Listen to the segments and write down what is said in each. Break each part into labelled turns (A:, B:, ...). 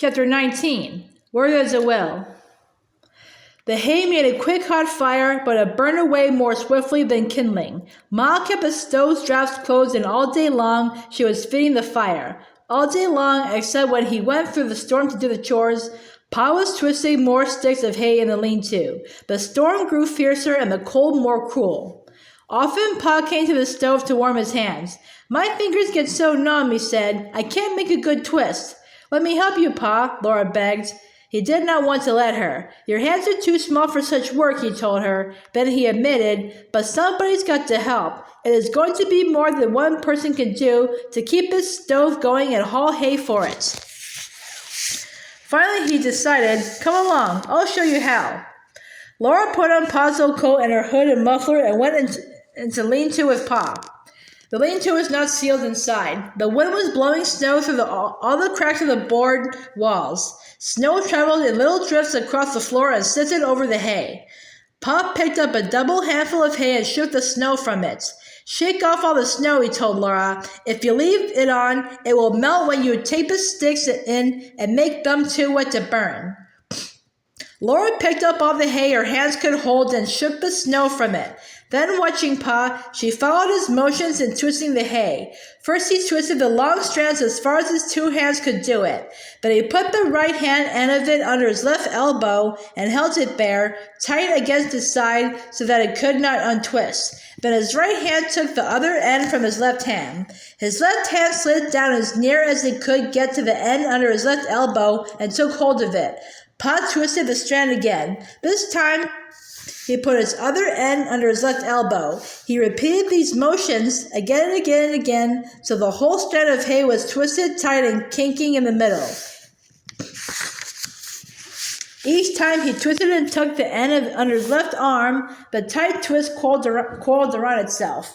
A: Chapter 19. Where there's a will. The hay made a quick hot fire, but it burned away more swiftly than kindling. Ma kept the stove's drafts closed, and all day long she was feeding the fire. All day long, except when he went through the storm to do the chores, Pa was twisting more sticks of hay in the lean-to. The storm grew fiercer and the cold more cruel. Often Pa came to the stove to warm his hands. "My fingers get so numb," he said. "I can't make a good twist." "Let me help you, Pa," Laura begged. He did not want to let her. "Your hands are too small for such work," he told her. Then he admitted, "But somebody's got to help. It is going to be more than one person can do to keep this stove going and haul hay for it." Finally he decided, "Come along, I'll show you how." Laura put on Pa's old coat and her hood and muffler and went into lean-to with Pa. The lean-to was not sealed inside. The wind was blowing snow through all the cracks of the board walls. Snow traveled in little drifts across the floor and sifted over the hay. Pa picked up a double handful of hay and shook the snow from it. "Shake off all the snow," he told Laura. "If you leave it on, it will melt when you take the sticks in and make them too wet to burn." Laura picked up all the hay her hands could hold and shook the snow from it. Then, watching Pa, she followed his motions in twisting the hay. First he twisted the long strands as far as his two hands could do it. Then he put the right hand end of it under his left elbow and held it bare, tight against his side so that it could not untwist. Then his right hand took the other end from his left hand. His left hand slid down as near as it could get to the end under his left elbow and took hold of it. Pa twisted the strand again. This time, he put his other end under his left elbow. He repeated these motions again and again and again, so the whole strand of hay was twisted tight and kinking in the middle. Each time he twisted and tucked the end under his left arm, the tight twist coiled around itself.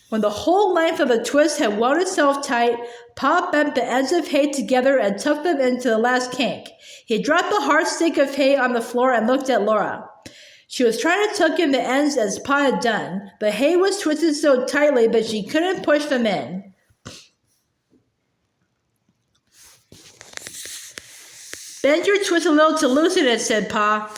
A: When the whole length of the twist had wound itself tight, Pa bent the ends of hay together and tucked them into the last kink. He dropped the hard stick of hay on the floor and looked at Laura. She was trying to tuck in the ends as Pa had done. The hay was twisted so tightly that she couldn't push them in. "Bend your twist a little to loosen it," said Pa.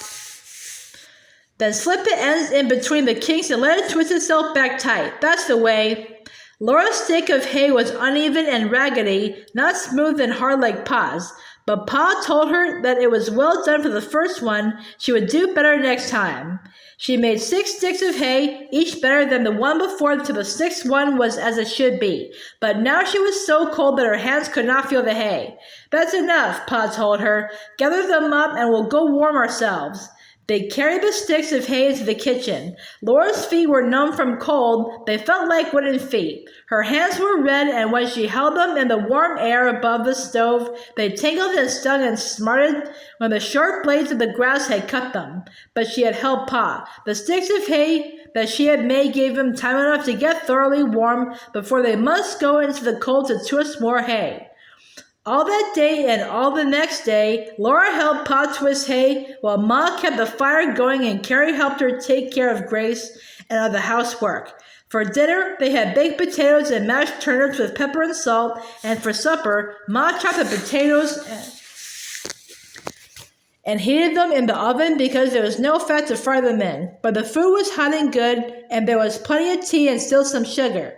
A: "Then slip the ends in between the kinks and let it twist itself back tight. That's the way." Laura's stick of hay was uneven and raggedy, not smooth and hard like Pa's. But Pa told her that it was well done for the first one. She would do better next time. She made 6 sticks of hay, each better than the one before, till the 6th one was as it should be. But now she was so cold that her hands could not feel the hay. "That's enough," Pa told her. "Gather them up and we'll go warm ourselves." They carried the sticks of hay into the kitchen. Laura's feet were numb from cold. They felt like wooden feet. Her hands were red, and when she held them in the warm air above the stove, they tingled and stung and smarted when the sharp blades of the grass had cut them. But she had helped Pa. The sticks of hay that she had made gave him time enough to get thoroughly warm before they must go into the cold to twist more hay. All that day and all the next day, Laura helped Pa twist hay while Ma kept the fire going and Carrie helped her take care of Grace and of the housework. For dinner, they had baked potatoes and mashed turnips with pepper and salt, and for supper, Ma chopped the potatoes and heated them in the oven because there was no fat to fry them in. But the food was hot and good, and there was plenty of tea and still some sugar.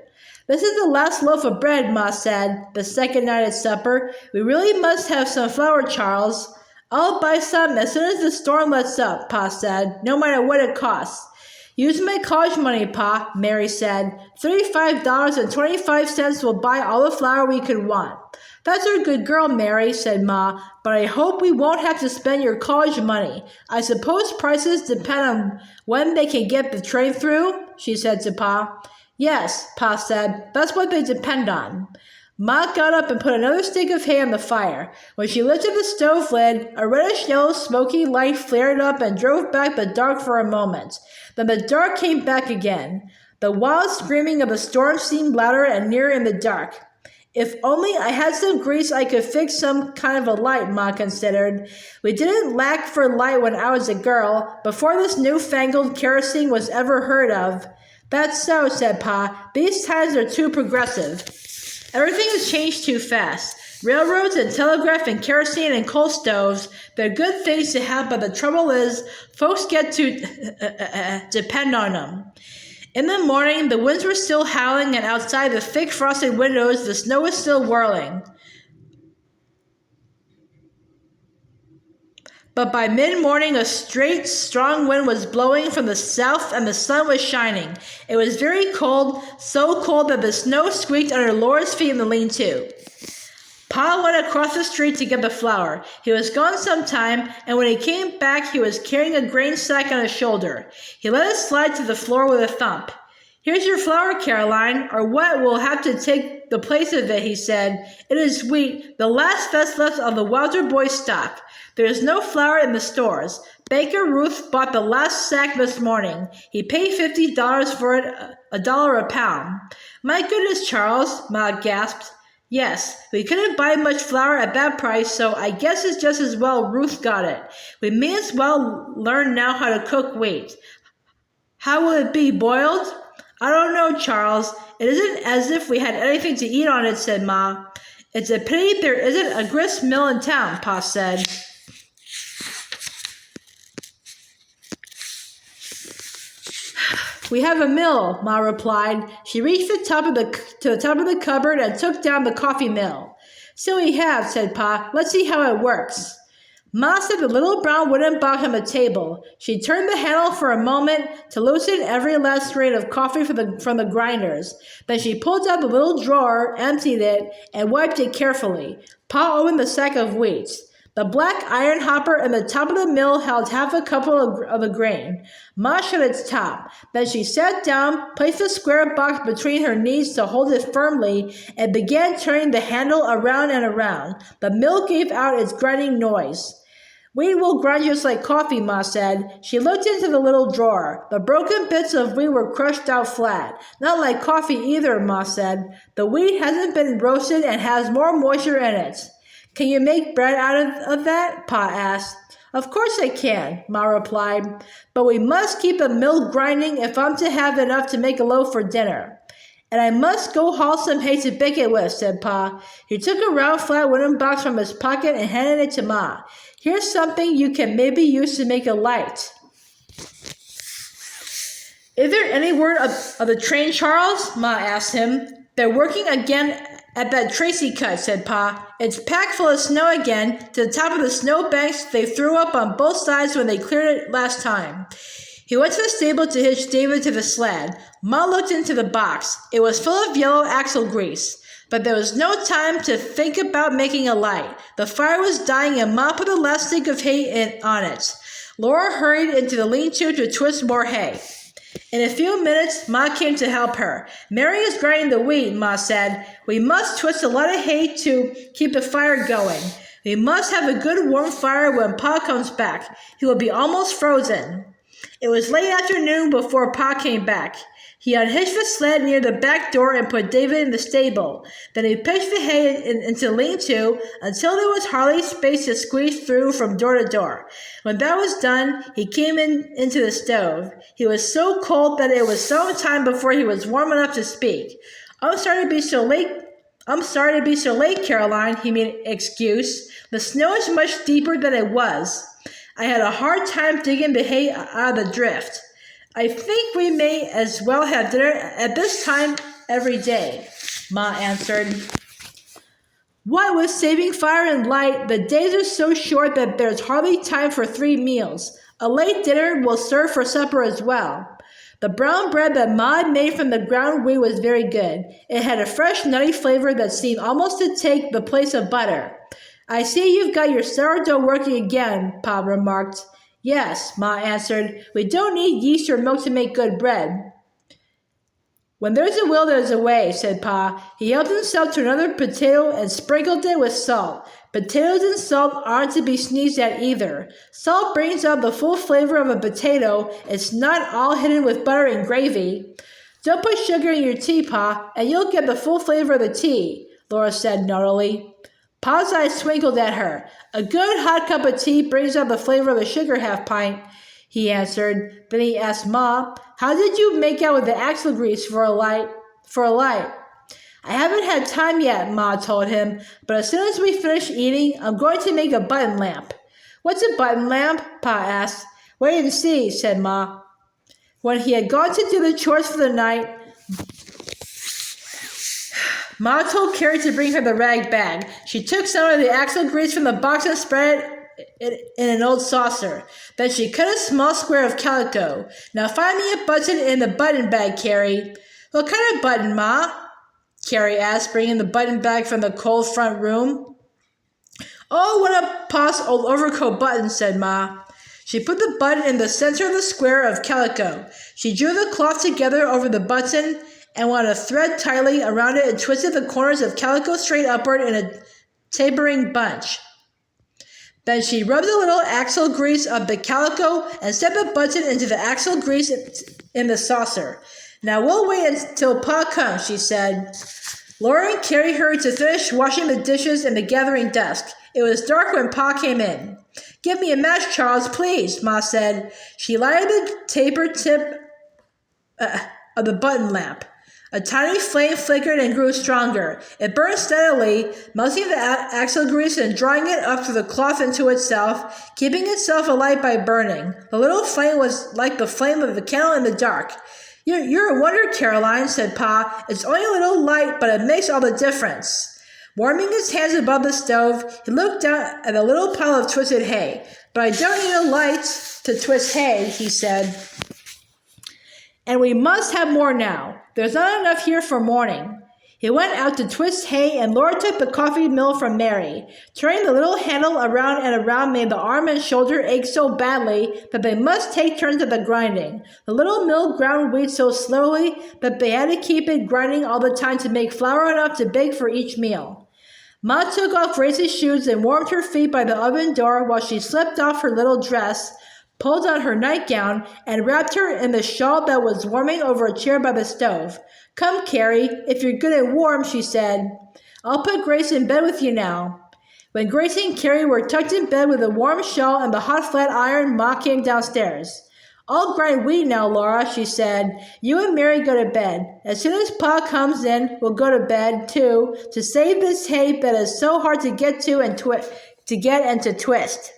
A: "This is the last loaf of bread," Ma said, the second night at supper. "We really must have some flour, Charles." "I'll buy some as soon as the storm lets up," Pa said, "no matter what it costs." "Use my college money, Pa," Mary said. $35.25 will buy all the flour we could want." "That's a good girl, Mary," said Ma, "but I hope we won't have to spend your college money. I suppose prices depend on when they can get the train through," she said to Pa. "Yes," Pa said, "that's what they depend on." Ma got up and put another stick of hay on the fire. When she lifted the stove lid, a reddish-yellow smoky light flared up and drove back the dark for a moment. Then the dark came back again. The wild screaming of the storm seemed louder and nearer in the dark. "If only I had some grease, I could fix some kind of a light," Ma considered. "We didn't lack for light when I was a girl, before this newfangled kerosene was ever heard of." "That's so," said Pa. "These times are too progressive. Everything has changed too fast. Railroads and telegraph and kerosene and coal stoves, they're good things to have, but the trouble is, folks get to depend on them. In the morning, the winds were still howling, and outside the thick frosted windows, the snow was still whirling. But by mid-morning, a straight, strong wind was blowing from the south, and the sun was shining. It was very cold, so cold that the snow squeaked under Laura's feet in the lean-to. Pa went across the street to get the flour. He was gone some time, and when he came back, he was carrying a grain sack on his shoulder. He let it slide to the floor with a thump. "Here's your flour, Caroline, or what will have to take the place of it," he said. "It is wheat, the last that's left of the Wilder boys' stock. There is no flour in the stores. Baker Ruth bought the last sack this morning. He paid $50 for it, $1 a pound." "My goodness, Charles," Ma gasped. "Yes, we couldn't buy much flour at that price, so I guess it's just as well Ruth got it. We may as well learn now how to cook wheat." "How will it be, boiled?" "I don't know, Charles. It isn't as if we had anything to eat on it," said Ma. "It's a pity there isn't a grist mill in town," Pa said. "We have a mill," Ma replied. She reached to the top of the cupboard and took down the coffee mill. "So we have," said Pa. "Let's see how it works." Ma set the little brown wooden box on the table. She turned the handle for a moment to loosen every last grain of coffee from the grinders. Then she pulled out the little drawer, emptied it, and wiped it carefully. Pa opened the sack of wheat. The black iron hopper in the top of the mill held half a cupful of the grain. Ma shut its top. Then she sat down, placed the square box between her knees to hold it firmly, and began turning the handle around and around. The mill gave out its grinding noise. "Wheat will grind just like coffee," Ma said. She looked into the little drawer. The broken bits of wheat were crushed out flat. "Not like coffee either," Ma said. "The wheat hasn't been roasted and has more moisture in it." "Can you make bread out of that?" Pa asked. "Of course I can," Ma replied. "But we must keep the mill grinding if I'm to have enough to make a loaf for dinner." "And I must go haul some hay to bake it with," said Pa. He took a round flat wooden box from his pocket and handed it to Ma. "Here's something you can maybe use to make a light." "Is there any word of the train, Charles?" Ma asked him. "They're working again at that Tracy cut," said Pa. "It's packed full of snow again, to the top of the snow banks they threw up on both sides when they cleared it last time." He went to the stable to hitch David to the sled. Ma looked into the box. It was full of yellow axle grease. But there was no time to think about making a light. The fire was dying, and Ma put the last stick of hay on it. Laura hurried into the lean-to to twist more hay. In a few minutes, Ma came to help her. "Mary is grinding the wheat," Ma said. "We must twist a lot of hay to keep the fire going. We must have a good warm fire when Pa comes back. He will be almost frozen." It was late afternoon before Pa came back. He unhitched the sled near the back door and put David in the stable. Then he pitched the hay into the lean-to until there was hardly space to squeeze through from door to door. When that was done, he came into the stove. He was so cold that it was some time before he was warm enough to speak. I'm sorry to be so late, Caroline," he made excuse. "The snow is much deeper than it was. I had a hard time digging the hay out of the drift. I think we may as well have dinner at this time every day," Ma answered. "What with saving fire and light, the days are so short that there's hardly time for 3 meals. A late dinner will serve for supper as well." The brown bread that Ma had made from the ground wheat was very good. It had a fresh, nutty flavor that seemed almost to take the place of butter. "I see you've got your sourdough working again," Pa remarked. "Yes," Ma answered. "We don't need yeast or milk to make good bread." "When there's a will, there's a way," said Pa. He helped himself to another potato and sprinkled it with salt. Potatoes and salt aren't to be sneezed at either. Salt brings out the full flavor of a potato. It's not all hidden with butter and gravy. "Don't put sugar in your tea, Pa, and you'll get the full flavor of the tea," Laura said naughtily. Pa's eyes twinkled at her. "A good hot cup of tea brings out the flavor of the sugar half-pint," he answered. Then he asked Ma, "How did you make out with the axle grease for a light?" I haven't had time yet, Ma told him, but as soon as we finish eating, I'm going to make a button lamp. What's a button lamp? Pa asked. Wait and see, said Ma. When he had gone to do the chores for the night, Ma told Carrie to bring her the rag bag. She took some of the axle grease from the box and spread it in an old saucer. Then she cut a small square of calico. Now find me a button in the button bag, Carrie. What kind of button, Ma? Carrie asked, bringing the button bag from the cold front room. Oh, one of Pa's old overcoat buttons, said Ma. She put the button in the center of the square of calico. She drew the cloth together over the button and wound a thread tightly around it and twisted the corners of calico straight upward in a tapering bunch. Then she rubbed a little axle grease of the calico and set the button into the axle grease in the saucer. Now we'll wait until Pa comes, she said. Laura and Carrie hurried to finish washing the dishes in the gathering dusk. It was dark when Pa came in. Give me a match, Charles, please, Ma said. She lighted the taper tip of the button lamp. A tiny flame flickered and grew stronger. It burned steadily, melting the axle grease and drawing it up through the cloth into itself, keeping itself alight by burning. The little flame was like the flame of a candle in the dark. You're a wonder, Caroline, said Pa. It's only a little light, but it makes all the difference. Warming his hands above the stove, he looked down at a little pile of twisted hay. But I don't need a light to twist hay, he said. And we must have more now. There's not enough here for morning. He went out to twist hay, and Laura took the coffee mill from Mary. Turning the little handle around and around made the arm and shoulder ache so badly that they must take turns at the grinding. The little mill ground wheat so slowly that they had to keep it grinding all the time to make flour enough to bake for each meal. Ma took off Grace's shoes and warmed her feet by the oven door while she slipped off her little dress, pulled on her nightgown, and wrapped her in the shawl that was warming over a chair by the stove. Come, Carrie, if you're good and warm, she said. I'll put Grace in bed with you now. When Grace and Carrie were tucked in bed with a warm shawl and the hot flat iron, Ma came downstairs. I'll grind wheat now, Laura, she said. You and Mary go to bed. As soon as Pa comes in, we'll go to bed, too, to save this hay that is so hard to get to and to twist.